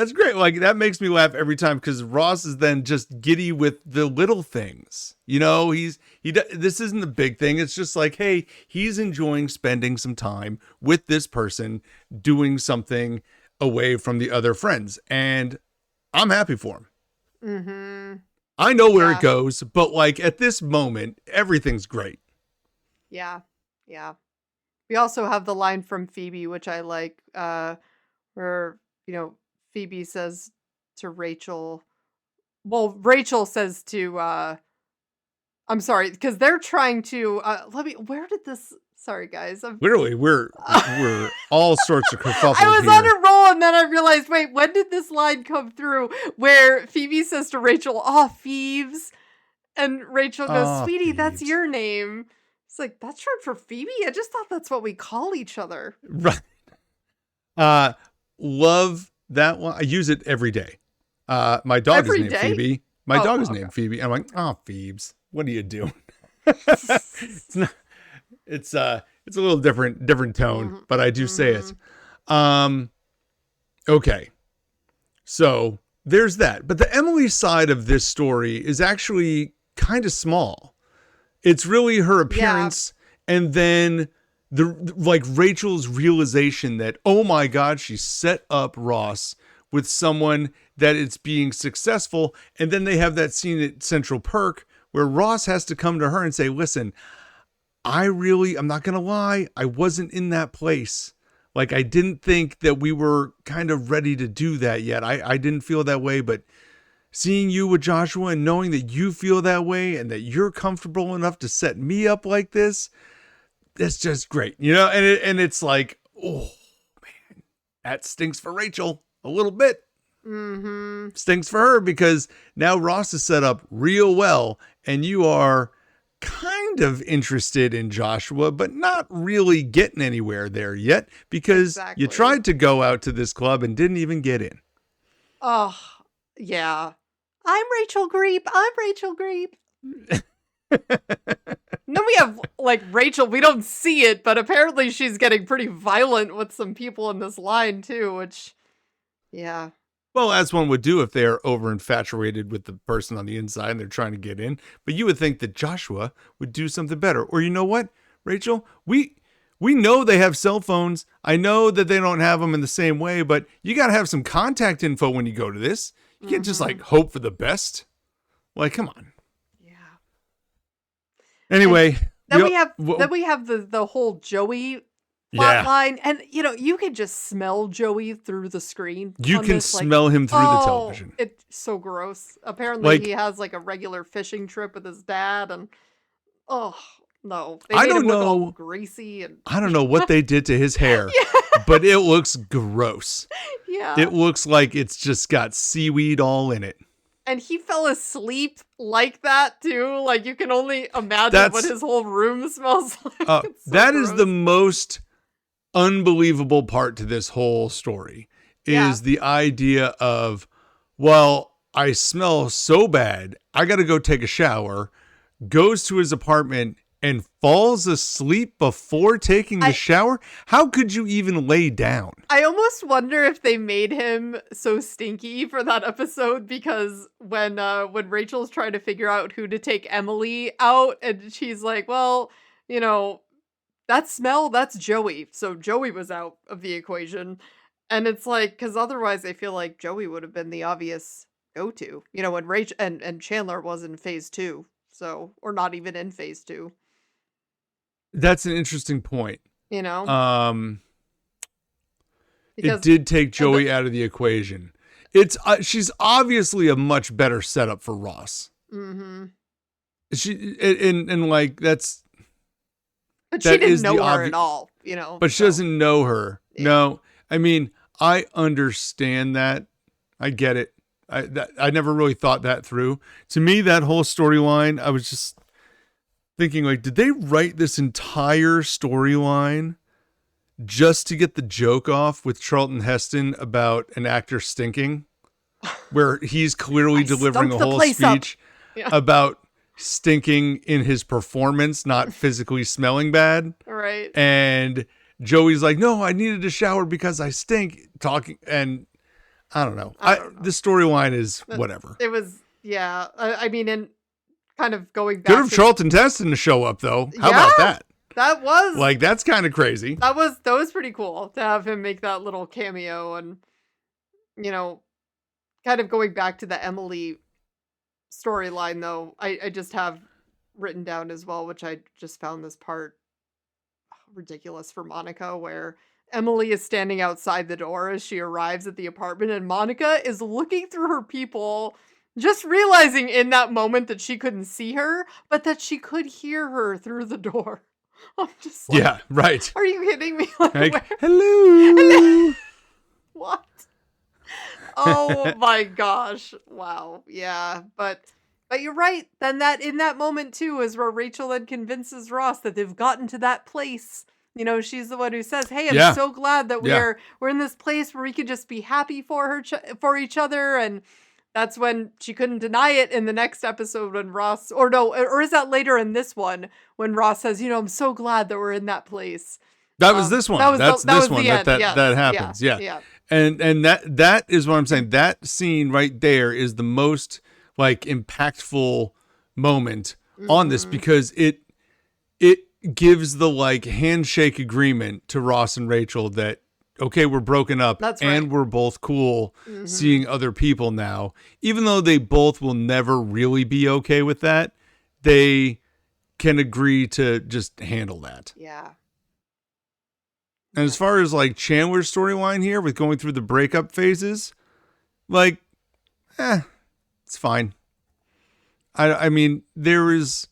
That's great. Like, that makes me laugh every time because Ross is then just giddy with the little things. You know, this isn't the big thing. It's just like, hey, he's enjoying spending some time with this person, doing something away from the other friends. And I'm happy for him. Mm-hmm. I know where it goes, but like at this moment, everything's great. Yeah. Yeah. We also have the line from Phoebe, which I like, where, Phoebe says to Rachel, Rachel says to, I'm sorry, because they're trying to, sorry guys. Literally, we're all sorts of kerfuffled I was here. on a roll and then I realized, wait, when did this line come through where Phoebe says to Rachel, Phoebes? And Rachel goes, sweetie, Phoebes. That's your name. It's like, that's short for Phoebe? I just thought that's what we call each other. Right. Love that one. I use it every day. My dog is named Phoebe. My dog is named Phoebe. I'm like, Phoebes, what are you doing? It's a little different tone, but I do say it. Okay. So there's that. But the Emily side of this story is actually kind of small. It's really her appearance and then like Rachel's realization that, oh my God, she set up Ross with someone that it's being successful. And then they have that scene at Central Perk where Ross has to come to her and say, listen, I'm not going to lie. I wasn't in that place. Like, I didn't think that we were kind of ready to do that yet. I didn't feel that way, but seeing you with Joshua and knowing that you feel that way and that you're comfortable enough to set me up like this, that's just great. And it's like, oh man, that stinks for Rachel a little bit. Mm-hmm. Stinks for her because now Ross is set up real well and you are kind of interested in Joshua, but not really getting anywhere there yet because you tried to go out to this club and didn't even get in. Oh, yeah. I'm Rachel Greep. Then we have like Rachel, we don't see it, but apparently she's getting pretty violent with some people in this line too, which, yeah. Well, as one would do if they're over infatuated with the person on the inside and they're trying to get in. But you would think that Joshua would do something better. Or you know what, Rachel? We know they have cell phones. I know that they don't have them in the same way, but you got to have some contact info when you go to this. You can't just like hope for the best. Like, come on. Yeah. Anyway. Then we have the whole Joey plot line, and you can just smell Joey through the screen. You can smell him through the television. It's so gross. Apparently he has like a regular fishing trip with his dad, and no, they made him look all greasy. And I don't know what they did to his hair, but it looks gross. Yeah, it looks like it's just got seaweed all in it. And he fell asleep like that too. Like you can only imagine what his whole room smells like. That is the most unbelievable part to this whole story is the idea of, well, I smell so bad, I got to go take a shower, goes to his apartment and falls asleep before taking the shower. How could you even lay down? I almost wonder if they made him so stinky for that episode because when Rachel's trying to figure out who to take Emily out and she's like, well, that smell, that's Joey. So Joey was out of the equation. And it's like, because otherwise I feel like Joey would have been the obvious go-to, when Rachel and Chandler was in phase 2. So, or not even in phase 2. That's an interesting point. Because it did take Joey out of the equation. It's she's obviously a much better setup for Ross. Mm-hmm. She and like that's. But she didn't know her at all, But she doesn't know her. Yeah. No, I mean, I understand that. I get it. I never really thought that through. To me, that whole storyline, I was just thinking, like, did they write this entire storyline just to get the joke off with Charlton Heston about an actor stinking? Where he's clearly delivering a whole speech about stinking in his performance, not physically smelling bad. Right. And Joey's like, no, I needed to shower because I stink. Talking, and I don't know. I don't know. The storyline is whatever. It was, yeah. I mean, and kind of going back. Good of Charlton Heston to show up, though. How Yeah. about that? That was Like, that's kind of crazy. that was pretty cool to have him make that little cameo, and you know, kind of going back to the Emily storyline though. I just have written down as well, which I just found this part ridiculous for Monica, where Emily is standing outside the door as she arrives at the apartment, and Monica is looking through her people, just realizing in that moment that she couldn't see her, but that she could hear her through the door. I'm just like, Yeah, right. are you kidding me? Like, Like, hello. what? Oh my gosh. Wow. Yeah. But you're right. Then that in that moment too is where Rachel then convinces Ross that they've gotten to that place. You know, she's the one who says, "Hey, I'm so glad that we're in this place where we can just be happy for for each other." And that's when she couldn't deny it in the next episode when Ross, or is that later in this one when Ross says, "I'm so glad that we're in that place." That was this one. That's this one that happens. Yeah. Yeah. And that is what I'm saying. That scene right there is the most like impactful moment on this, because it gives the like handshake agreement to Ross and Rachel that, okay, we're broken up. That's right. And we're both cool seeing other people now. Even though they both will never really be okay with that, they can agree to just handle that. Yeah. And as far as like Chandler's storyline here with going through the breakup phases, like, it's fine. I mean, there is,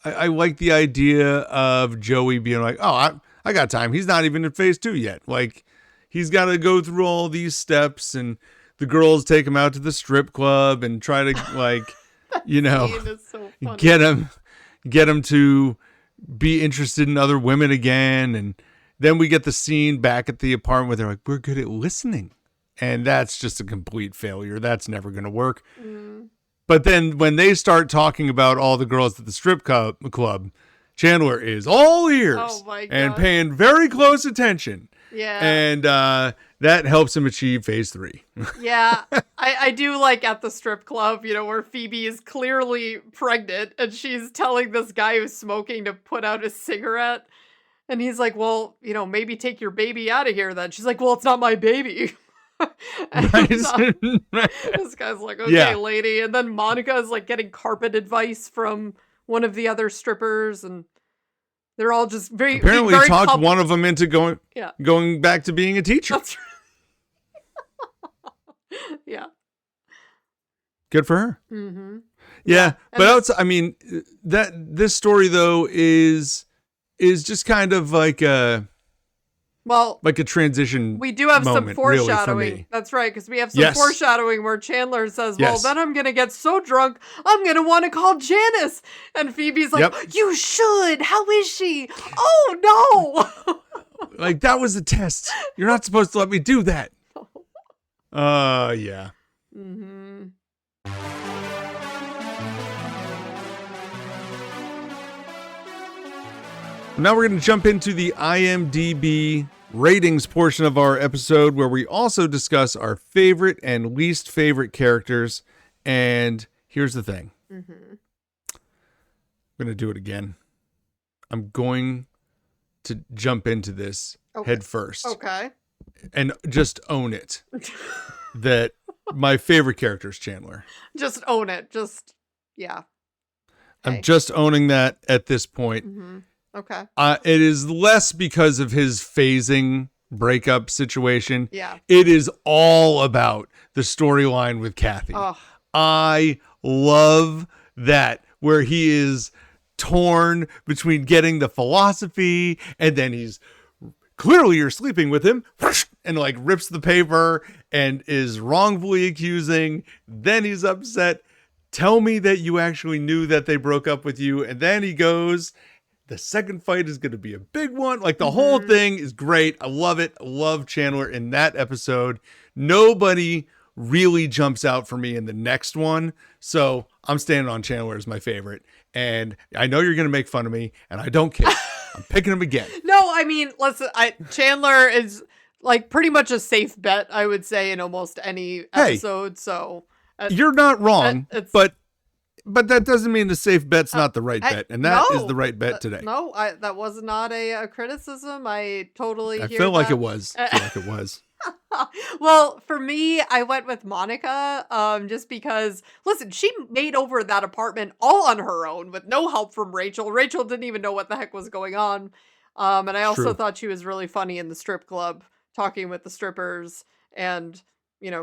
I like the idea of Joey being like, oh, I got time. He's not even in phase 2 yet. Like, he's got to go through all these steps, and the girls take him out to the strip club and try to like, So get him to be interested in other women again. And then we get the scene back at the apartment where they're like, we're good at listening. And that's just a complete failure. That's never going to work. But then when they start talking about all the girls at the strip club, Chandler is all ears and paying very close attention. Yeah. And that helps him achieve phase 3. Yeah. I do like at the strip club, where Phoebe is clearly pregnant and she's telling this guy who's smoking to put out a cigarette. And he's like, well, maybe take your baby out of here then. She's like, well, it's not my baby. And this guy's like, okay, lady. And then Monica is like getting carpet advice from one of the other strippers, and they're all just very talked one of them into going back to being a teacher. That's right. Yeah. Good for her. Mm-hmm. Yeah. But this story though is just kind of like a transition. We do have some foreshadowing. Really, that's right, because we have some foreshadowing where Chandler says, well, then I'm going to get so drunk, I'm going to want to call Janice. And Phoebe's like, you should. How is she? Oh, no. Like, that was a test. You're not supposed to let me do that. Yeah. Mm-hmm. Now we're going to jump into the IMDb ratings portion of our episode, where we also discuss our favorite and least favorite characters. And here's the thing. I'm going to do it again. I'm going to jump into this head first. Okay. And just own it. That my favorite character is Chandler. Just own it. Yeah. I'm just owning that at this point. Mm-hmm. Okay. It is less because of his phasing breakup situation. Yeah. It is all about the storyline with Kathy. Oh. I love that, where he is torn between getting the philosophy, and then he's clearly you're sleeping with him, and like rips the paper and is wrongfully accusing. Then he's upset. Tell me that you actually knew that they broke up with you. And then he goes, the second fight is going to be a big one. Like, the whole thing is great. I love it. I love Chandler in that episode. Nobody really jumps out for me in the next one. So I'm standing on Chandler as my favorite. And I know you're going to make fun of me, and I don't care. I'm picking him again. No, I mean, listen, Chandler is like pretty much a safe bet, I would say, in almost any episode. So you're not wrong, it's, but that doesn't mean the safe bet's not the right bet, and that is no, the right bet today. No, that was not a criticism. I totally hear feel like that. it was. I feel like it was. Well, for me, I went with Monica, just because, listen, she made over that apartment all on her own with no help from Rachel. Rachel didn't even know what the heck was going on. And I also thought she was really funny in the strip club, talking with the strippers and,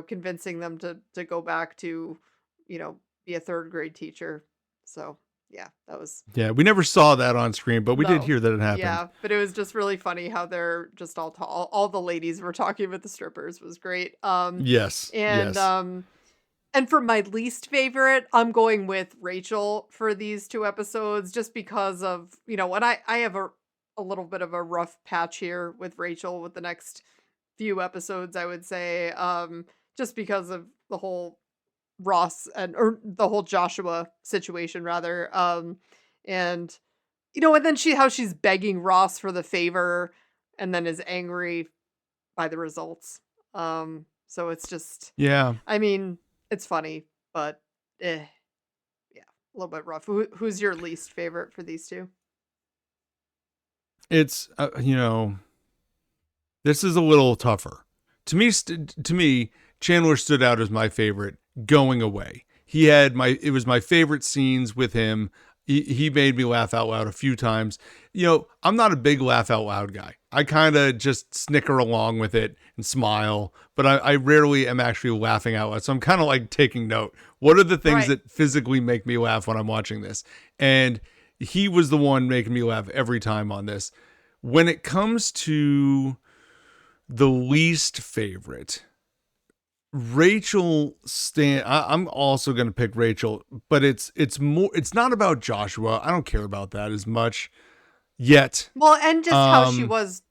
convincing them to go back to, be a third grade teacher. So yeah, that was. Yeah, we never saw that on screen, but we did hear that it happened. Yeah, but it was just really funny how they're just all the ladies were talking with the strippers. Was great. Yes. And for my least favorite, I'm going with Rachel for these 2 episodes, just because of, and I have a little bit of a rough patch here with Rachel with the next few episodes, I would say, just because of the whole Ross or the whole Joshua situation rather. And and then how she's begging Ross for the favor and then is angry by the results. So it's just, I mean, it's funny, but yeah, a little bit rough. Who's your least favorite for these 2? It's this is a little tougher. To me, Chandler stood out as my favorite going away. It was my favorite scenes with him. He made me laugh out loud a few times. I'm not a big laugh out loud guy. I kind of just snicker along with it and smile, but I rarely am actually laughing out loud. So I'm kind of like taking note. What are the things that physically make me laugh when I'm watching this? And he was the one making me laugh every time on this. When it comes to the least favorite, Rachel I'm also going to pick Rachel, but it's not about Joshua. I don't care about that as much yet. Well, and just how she was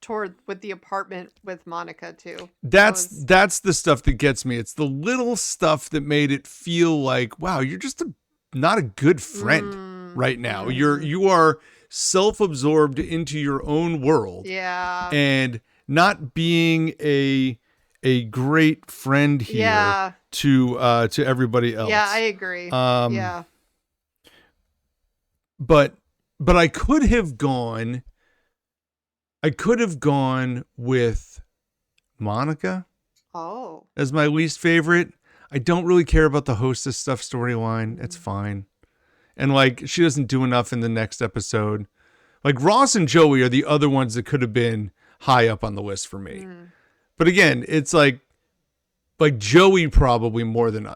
with the apartment with Monica too. That's the stuff that gets me. It's the little stuff that made it feel like, wow, you're just not a good friend right now. You are self-absorbed into your own world. Yeah. And not being a great friend here to everybody else. Yeah, I agree. But I could have gone with Monica as my least favorite. I don't really care about the hostess stuff storyline. It's fine. And like, she doesn't do enough in the next episode. Like, Ross and Joey are the other ones that could have been high up on the list for me. But again, it's like Joey probably more than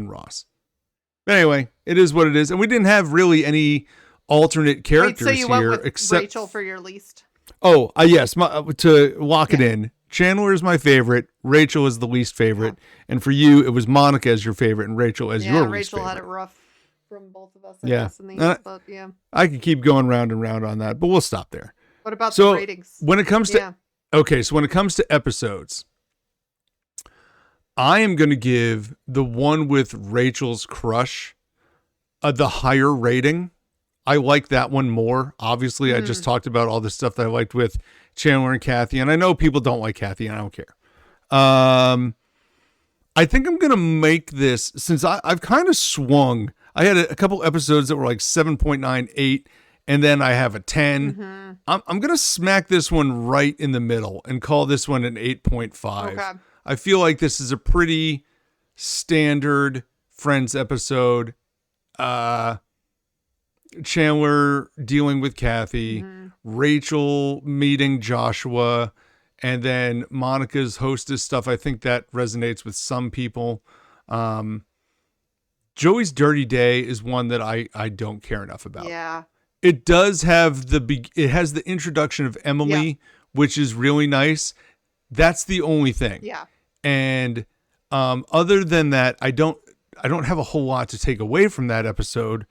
Ross. But anyway, it is what it is. And we didn't have really any alternate characters so you here went with except Rachel for your least. Oh, yes, to lock it in. Chandler is my favorite. Rachel is the least favorite. And for you, it was Monica as your favorite and Rachel as your least favorite. Rachel had it rough from both of us, I guess, in these, but yeah. I could keep going round and round on that, but we'll stop there. What about the ratings? When it comes to so when it comes to episodes, I am going to give the one with Rachel's crush the higher rating. I like that one more. Obviously, I just talked about all the stuff that I liked with Chandler and Kathy, and I know people don't like Kathy, and I don't care. I think I'm going to make this, since I've kind of swung. I had a couple episodes that were like 7.98, and then I have a 10. I'm going to smack this one right in the middle and call this one an 8.5. Okay. I feel like this is a pretty standard Friends episode. Chandler dealing with Kathy, Rachel meeting Joshua, and then Monica's hostess stuff. I think that resonates with some people. Joey's Dirty Day is one that I don't care enough about. Yeah. It does have it has the introduction of Emily, which is really nice. That's the only thing. Yeah. And other than that, I don't have a whole lot to take away from that episode,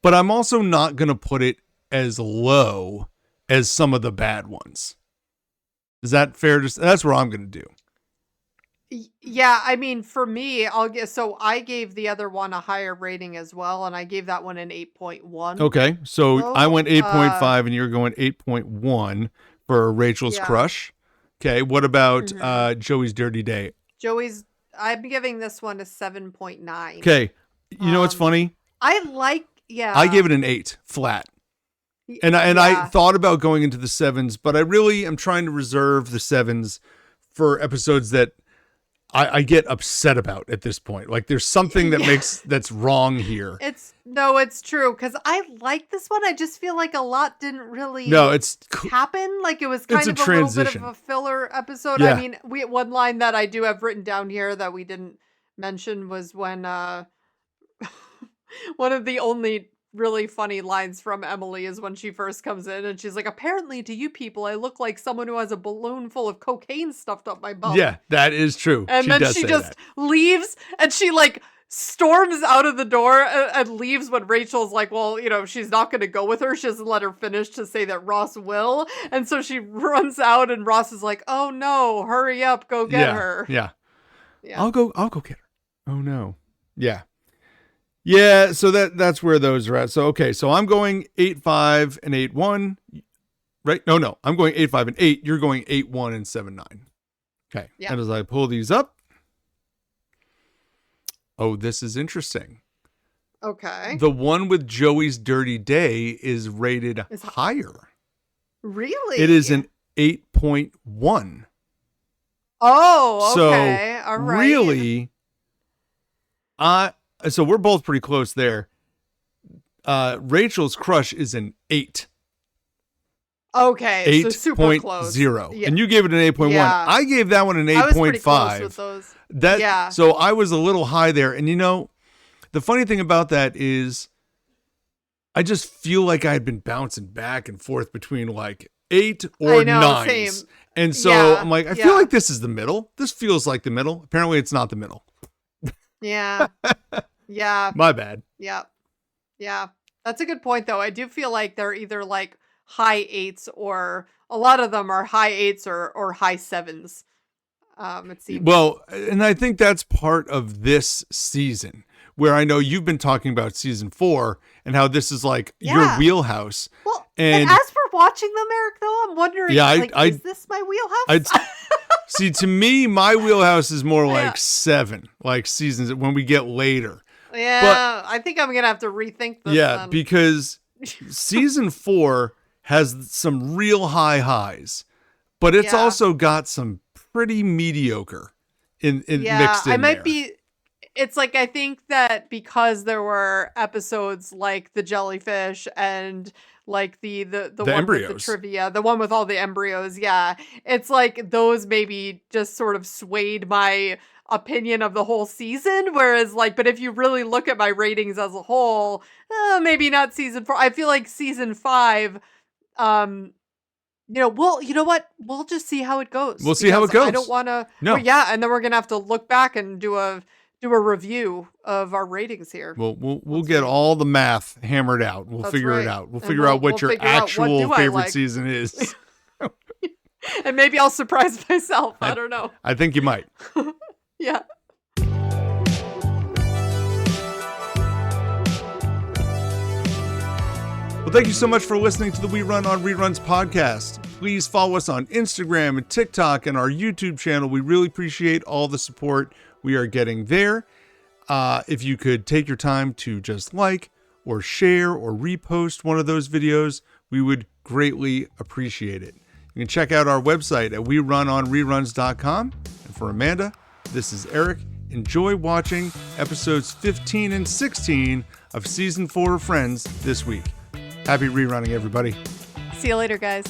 but I'm also not going to put it as low as some of the bad ones. Is that fair? That's what I'm going to do. Yeah, I mean, for me, I gave the other one a higher rating as well, and I gave that one an 8.1. Okay, so I went 8.5 and you're going 8.1 for Rachel's crush. Okay. What about Joey's Dirty Day? I'm giving this one a 7.9. Okay. You know what's funny? I gave it an 8 flat. And I thought about going into the 7s, but I really am trying to reserve the 7s for episodes that I get upset about at this point. Like there's something that's wrong here. It's true. Cause I like this one. I just feel like a lot didn't really happen. Like it was kind of a little bit of a filler episode. Yeah. I mean, one line that I do have written down here that we didn't mention was when, one of the only really funny lines from Emily is when she first comes in and she's like, apparently to you people, I look like someone who has a balloon full of cocaine stuffed up my bum. Yeah, that is true. And then she just leaves and she like storms out of the door and leaves when Rachel's like, well, she's not going to go with her. She doesn't let her finish to say that Ross will. And so she runs out and Ross is like, oh no, hurry up, go get her. Yeah. I'll go get her. Oh no. Yeah. Yeah, so that's where those are at. So, okay, so I'm going 8-5 and 8-1, right? No, I'm going 8-5 and 8. You're going 8-1 and 7-9. Okay, and as I pull these up, this is interesting. Okay. The one with Joey's Dirty Day is rated higher. Really? It is an 8.1. Oh, okay. All right. Really, so we're both pretty close there. Rachel's crush is an 8. Okay, so super close. 8.0. Yeah. And you gave it an 8.1. Yeah. I gave that one an 8.5. I was pretty close with those. So I was a little high there. And the funny thing about that is I just feel like I had been bouncing back and forth between like 8 or 9s. Same. And so I'm like, I feel like this is the middle. This feels like the middle. Apparently it's not the middle. Yeah. Yeah. My bad. Yeah. Yeah. That's a good point, though. I do feel like they're either like high 8s or a lot of them are high 8s or high 7s. It seems. Well, and I think that's part of this season where I know you've been talking about season 4 and how this is like your wheelhouse. Well, and as we're watching them, Eric, though, I'm wondering, is this my wheelhouse? See, to me, my wheelhouse is more like 7, like seasons when we get later. Yeah, but, I think I'm going to have to rethink this. Yeah, because season 4 has some real high highs, but it's also got some pretty mediocre in mixed in there. It's like, I think that because there were episodes like the jellyfish and like the one embryos. with the trivia, the one with all the embryos. Yeah. It's like those maybe just sort of swayed my opinion of the whole season. Whereas like, but if you really look at my ratings as a whole, maybe not season 4. I feel like season 5, you know what? We'll just see how it goes. We'll see how it goes. I don't want to. No. And then we're going to have to look back and do a review of our ratings here. We'll get all the math hammered out. We'll figure it out. We'll figure out what your actual favorite season is. And maybe I'll surprise myself. I don't know. I think you might. Yeah. Well, thank you so much for listening to the We Run on Reruns podcast. Please follow us on Instagram and TikTok and our YouTube channel. We really appreciate all the support we are getting there. If you could take your time to just like or share or repost one of those videos, we would greatly appreciate it. You can check out our website at werunonreruns.com. And for Amanda, this is Eric. Enjoy watching episodes 15 and 16 of season 4 of Friends this week. Happy rerunning, everybody. See you later, guys.